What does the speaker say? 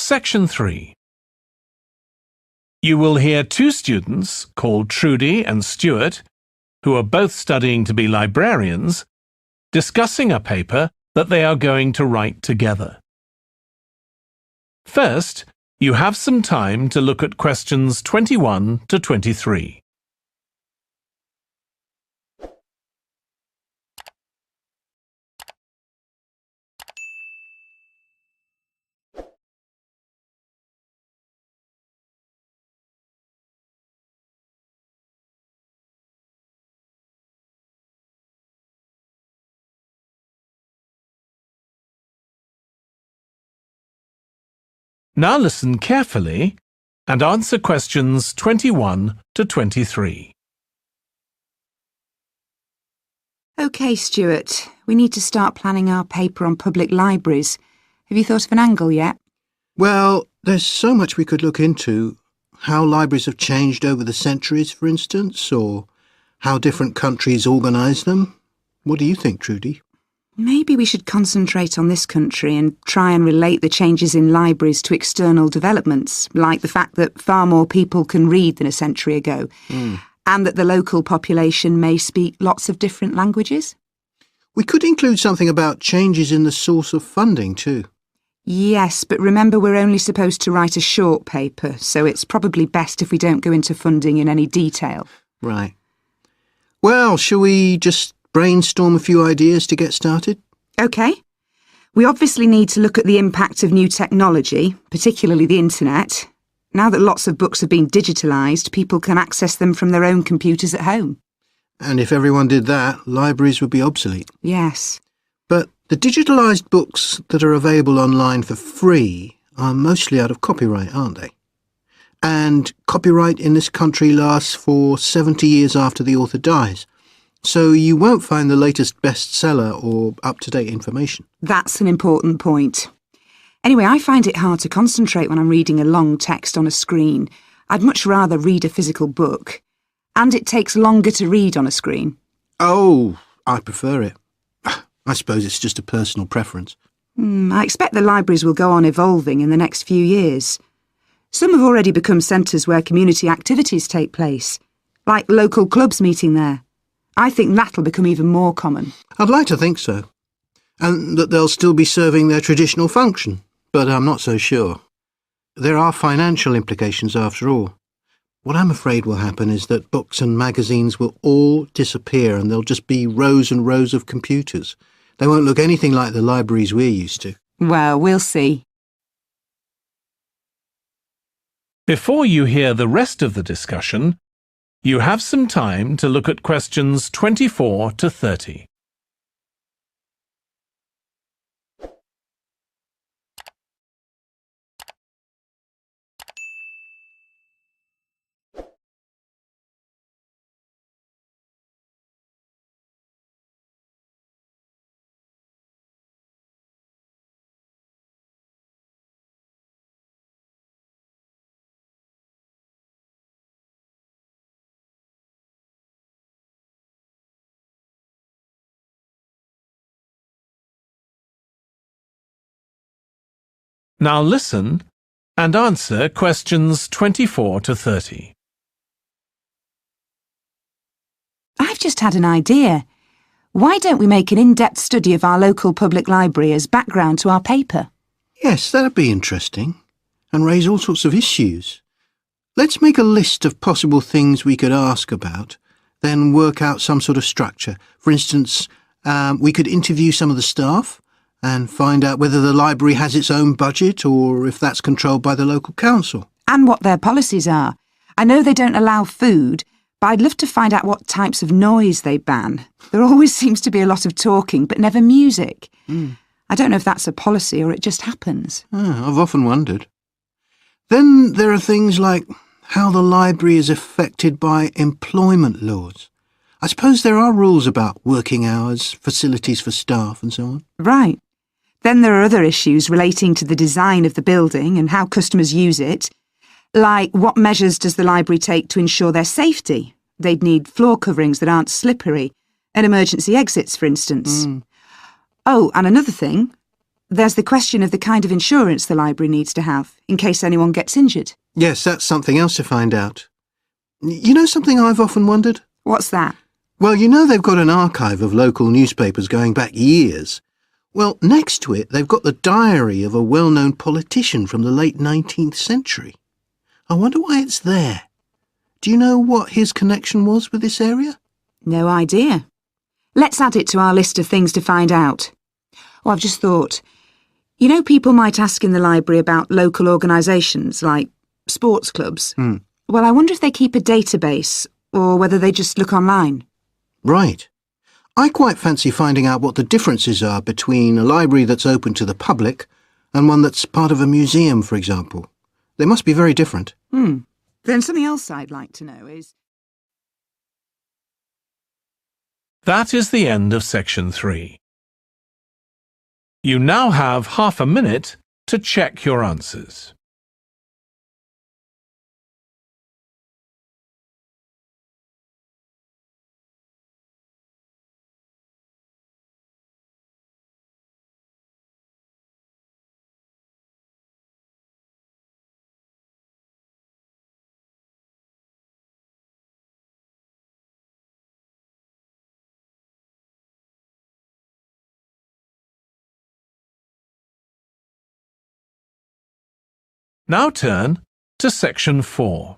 Section 3. You will hear two students called Trudy and Stuart, who are both studying to be librarians, discussing a paper that they are going to write together. First, you have some time to look at questions 21 to 23. Now listen carefully and answer questions 21 to 23. OK, Stuart, we need to start planning our paper on public libraries. Have you thought of an angle yet? Well, there's so much we could look into. How libraries have changed over the centuries, for instance, or how different countries organise them. What do you think, Trudy? Maybe we should concentrate on this country and try and relate the changes in libraries to external developments, like the fact that far more people can read than a century ago, and that the local population may speak lots of different languages. We could include something about changes in the source of funding too. Yes, but remember we're only supposed to write a short paper, so it's probably best if we don't go into funding in any detail. Right. Well, shall we just brainstorm a few ideas to get started? OK. We obviously need to look at the impact of new technology, particularly the internet. Now that lots of books have been digitalised, people can access them from their own computers at home. And if everyone did that, libraries would be obsolete. Yes. But the digitalised books that are available online for free are mostly out of copyright, aren't they? And copyright in this country lasts for 70 years after the author dies. So you won't find the latest bestseller or up-to-date information. That's an important point. Anyway, I find it hard to concentrate when I'm reading a long text on a screen. I'd much rather read a physical book. And it takes longer to read on a screen. Oh, I prefer it. I suppose it's just a personal preference. I expect the libraries will go on evolving in the next few years. Some have already become centres where community activities take place, like local clubs meeting there. I think that'll become even more common. I'd like to think so. And that they'll still be serving their traditional function, but I'm not so sure. There are financial implications after all. What I'm afraid will happen is that books and magazines will all disappear and there'll just be rows and rows of computers. They won't look anything like the libraries we're used to. Well, we'll see. Before you hear the rest of the discussion, you have some time to look at questions 24 to 30. Now listen and answer questions 24 to 30. I've just had an idea. Why don't we make an in-depth study of our local public library as background to our paper? Yes, that'd be interesting. And raise all sorts of issues. Let's make a list of possible things we could ask about, then work out some sort of structure. For instance, we could interview some of the staff and find out whether the library has its own budget or if that's controlled by the local council. And what their policies are. I know they don't allow food, but I'd love to find out what types of noise they ban. There always seems to be a lot of talking, but never music. I don't know if that's a policy or it just happens. I've often wondered. Then there are things like how the library is affected by employment laws. I suppose there are rules about working hours, facilities for staff and so on. Right. Then there are other issues relating to the design of the building and how customers use it, like what measures does the library take to ensure their safety? They'd need floor coverings that aren't slippery, and emergency exits, for instance. Oh, and another thing, there's the question of the kind of insurance the library needs to have, in case anyone gets injured. Yes, that's something else to find out. You know something I've often wondered? What's that? Well, you know they've got an archive of local newspapers going back years. Well, next to it, they've got the diary of a well-known politician from the late 19th century. I wonder why it's there. Do you know what his connection was with this area? No idea. Let's add it to our list of things to find out. Oh, I've just thought. You know, people might ask in the library about local organisations, like sports clubs. Well, I wonder if they keep a database, or whether they just look online. Right. I quite fancy finding out what the differences are between a library that's open to the public and one that's part of a museum, for example. They must be very different. Then something else I'd like to know is... That is the end of section 3. You now have half a minute to check your answers. Now turn to section 4.